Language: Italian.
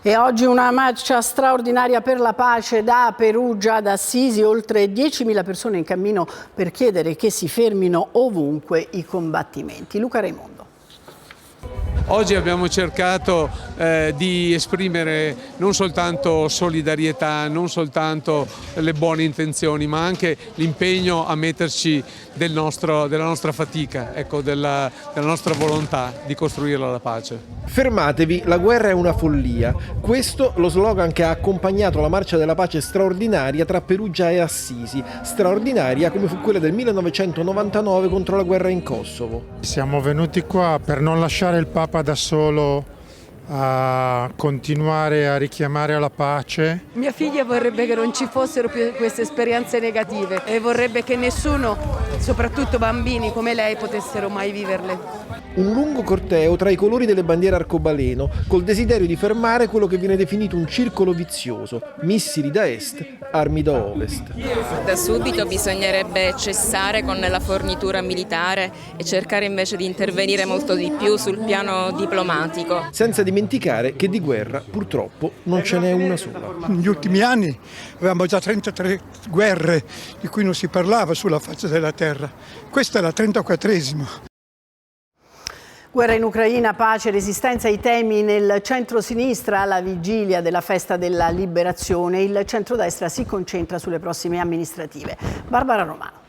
E oggi una marcia straordinaria per la pace da Perugia ad Assisi, oltre 10.000 persone in cammino per chiedere che si fermino ovunque i combattimenti. Luca Raimondo. Oggi abbiamo cercato di esprimere non soltanto solidarietà, non soltanto le buone intenzioni, ma anche l'impegno a metterci della nostra fatica, ecco, della nostra volontà di costruire la pace. Fermatevi, la guerra è una follia. Questo lo slogan che ha accompagnato la marcia della pace straordinaria tra Perugia e Assisi, straordinaria come fu quella del 1999 contro la guerra in Kosovo. Siamo venuti qua per non lasciare il Papa da solo, a continuare a richiamare alla pace. Mia figlia vorrebbe che non ci fossero più queste esperienze negative e vorrebbe che nessuno, soprattutto bambini come lei, potessero mai viverle. Un lungo corteo tra i colori delle bandiere arcobaleno, col desiderio di fermare quello che viene definito un circolo vizioso: missili da est, armi da ovest. Da subito bisognerebbe cessare con la fornitura militare e cercare invece di intervenire molto di più sul piano diplomatico. Senza dimenticare che di guerra purtroppo non ce n'è una sola. Negli ultimi anni avevamo già 33 guerre di cui non si parlava sulla faccia della terra. Questa è la 34esima. Guerra in Ucraina, pace, resistenza, i temi nel centro-sinistra alla vigilia della festa della liberazione. Il centrodestra si concentra sulle prossime amministrative. Barbara Romano.